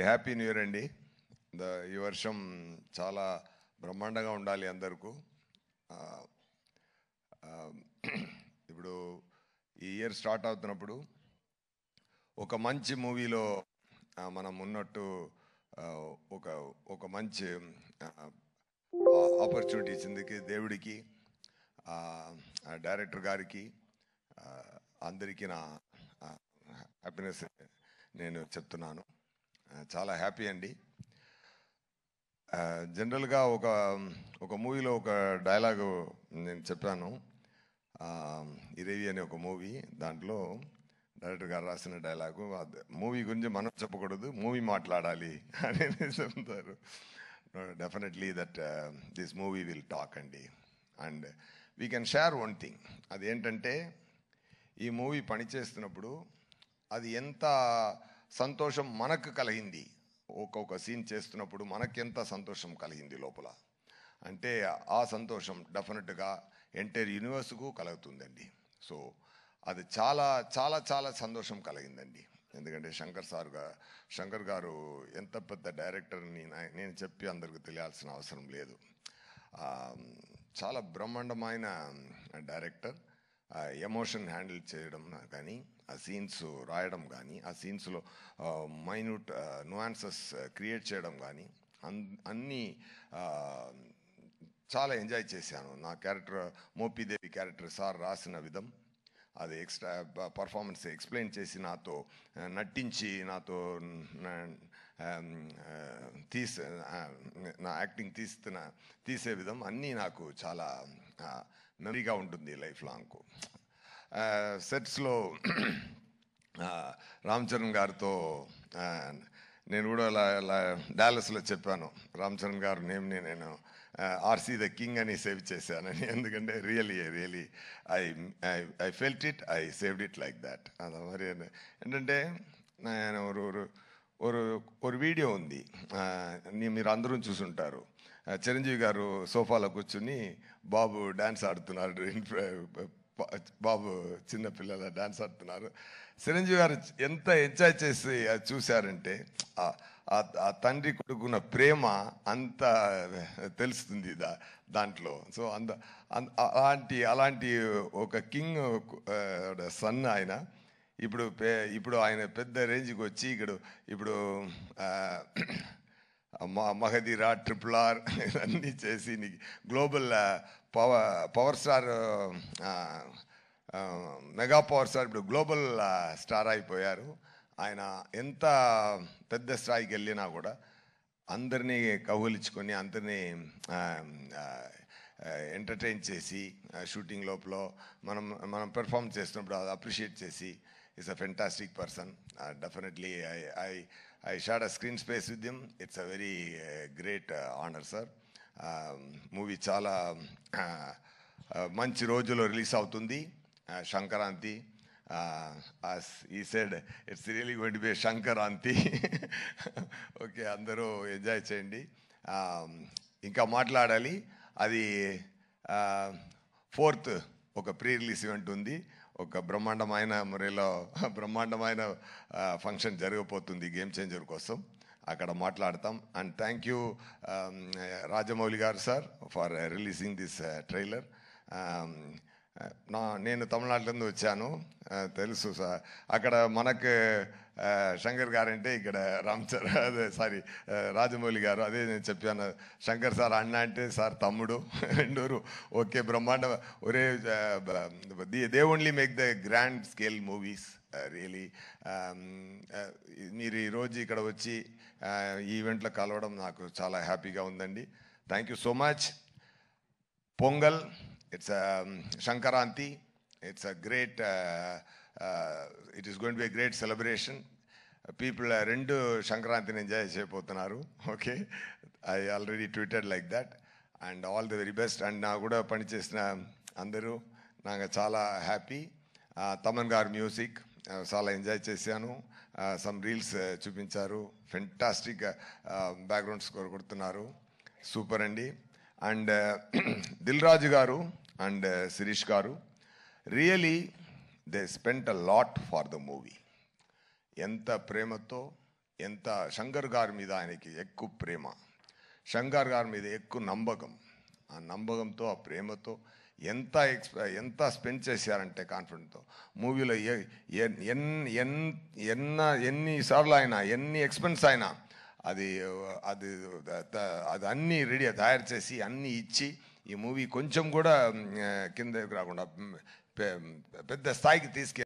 Happy new year అండి. ఈ వర్షం చాలా బ్రహ్మాండంగా ఉండాలి అందరికీ. ఇప్పుడు ఈ ఇయర్ స్టార్ట్ అవుతున్నప్పుడు ఒక మంచి మూవీలో మనం ఉన్నట్టు ఒక ఒక మంచి ఆపర్చునిటీ ఇచ్చింది దేవుడికి, డైరెక్టర్ గారికి, అందరికీ నా హ్యాపీనెస్ నేను చెప్తున్నాను. చాలా హ్యాపీ అండి. జనరల్గా ఒక మూవీలో ఒక డైలాగు నేను చెప్పాను. ఇరేవి అనే ఒక మూవీ, దాంట్లో డైరెక్టర్ గారు రాసిన డైలాగు, మూవీ గురించి మనం చెప్పకూడదు, మూవీ మాట్లాడాలి అని చెప్తారు. Definitely that this movie will talk అండి. And we can share one thing. అదేంటంటే, ఈ మూవీ పనిచేస్తున్నప్పుడు అది ఎంత సంతోషం మనకు కలిగింది, ఒక్కొక్క సీన్ చేస్తున్నప్పుడు మనకెంత సంతోషం కలిగింది లోపల అంటే, ఆ సంతోషం డెఫినెట్గా ఎంటైర్ యూనివర్స్కు కలుగుతుందండి. సో అది చాలా చాలా చాలా సంతోషం కలిగిందండి. ఎందుకంటే శంకర్ గారు ఎంత పెద్ద డైరెక్టర్ని నేను చెప్పి అందరికి తెలియాల్సిన అవసరం లేదు. చాలా బ్రహ్మాండమైన డైరెక్టర్. ఎమోషన్ హ్యాండిల్ చేయడం కానీ, ఆ సీన్స్ రాయడం కానీ, ఆ సీన్స్లో మైన్యూట్ నువాన్సెస్ క్రియేట్ చేయడం కానీ, అన్నీ చాలా ఎంజాయ్ చేశాను. నా క్యారెక్టర్, మోపిదేవి క్యారెక్టర్ సార్ రాసిన విధం, అది ఎక్స్ట్రా పర్ఫార్మెన్స్ ఎక్స్ప్లెయిన్ చేసి నాతో నటించి నాతో నా యాక్టింగ్ తీసే విధం అన్నీ నాకు చాలా మెమరీగా ఉంటుంది లైఫ్ లాంగ్. సెట్స్లో రామ్ చరణ్ గారితో నేను కూడా డాలస్లో చెప్పాను, రామ్ చరణ్ గారు నేమ్ని నేను ఆర్సీ ద కింగ్ అని సేవ్ చేశానని. ఎందుకంటే really I felt it, I saved it like that. అది మరి ఏంటంటే, నేను ఒక వీడియో ఉంది, మీరు అందరూ చూసుంటారు. చిరంజీవి గారు సోఫాలో కూర్చుని బాబు డ్యాన్స్ ఆడుతున్నారు, బాబు చిన్నపిల్లల డ్యాన్స్ ఆడుతున్నారు. చిరంజీవి గారు ఎంత ఎంజాయ్ చేసి చూశారంటే, ఆ తండ్రి కొడుకున్న ప్రేమ అంత తెలుస్తుంది దాంట్లో. సో అలాంటి ఒక కింగ్ సన్ ఆయన. ఇప్పుడు ఆయన పెద్ద రేంజ్కి వచ్చి ఇప్పుడు మగధీర, RRR అన్నీ చేసి global power star, mega power star, ఇప్పుడు గ్లోబల్ స్టార్ అయిపోయారు. ఆయన ఎంత పెద్ద స్థాయికి వెళ్ళినా కూడా అందరినీ కౌగులించుకొని, అందరినీ ఎంటర్టైన్ చేసి, షూటింగ్ లోపల మనం పెర్ఫామ్ చేస్తున్నప్పుడు అది అప్రిషియేట్ చేసి, is a fantastic person. Definitely I shared a screen space with him. It's a very great honor, sir. Movie చాలా మంచి రోజులో రిలీజ్ అవుతుంది, Sankranti. He said it's really going to be a Sankranti. Okay, అందరూ enjoy చేయండి. ఇంకా మాట్లాడాలి. అది 4th ఒక ప్రీ రిలీజ్ ఈవెంట్ ఉంది. ఒక బ్రహ్మాండమైన మురేలో బ్రహ్మాండమైన ఫంక్షన్ జరగబోతుంది గేమ్ చేంజర్ కోసం. అక్కడ మాట్లాడతాం. అండ్ థ్యాంక్ యూ రాజమౌళి గారు sir for releasing this trailer. నేను తమిళనాడు నుండి వచ్చాను, తెలుసు సార్. అక్కడ మనకు శంకర్ గారు అంటే ఇక్కడ రాజమౌళి గారు. అదే నేను చెప్పాను, శంకర్ సార్ అన్న అంటే సార్ తమ్ముడు, రెండూరు ఓకే. బ్రహ్మాండ ఒరే, they only make the grand scale movies really. మీరు ఈరోజు ఇక్కడ వచ్చి ఈ ఈవెంట్లో కలవడం నాకు చాలా హ్యాపీగా ఉందండి. Thank you so much. Pongal, it's Shankaranti. It's a great, it is going to be a great celebration. People rendu Shankarantini enjoy cheyapotunnaru. Okay, I already tweeted like that. And all the very best. And na kuda pani chesina andaru naga chaala happy. Taman garu music చాలా enjoy చేశాను. Some reels చూపించారు, fantastic background score కొడుతున్నారు, super అండి. And Dil Raju గారు and Sirish గారు, really they spent a lot for the movie. ఎంత ప్రేమతో, ఎంత శంకర్ గారి మీద ఆయనకి ఎక్కువ ప్రేమ, శంకర్ గారి మీద ఎక్కువ నమ్మకం. ఆ నమ్మకంతో, ఆ ప్రేమతో ఎంత స్పెండ్ చేశారంటే కాన్ఫిడెంట్తో మూవీలో ఎన్నిసార్లు అయినా, ఎన్ని ఎక్స్పెన్స్ అయినా అది అది అది అన్నీ రెడీ తయారు చేసి అన్నీ ఇచ్చి ఈ మూవీ కొంచెం కూడా కిందకి రాకుండా పెద్ద స్థాయికి తీసుకెళ్ళి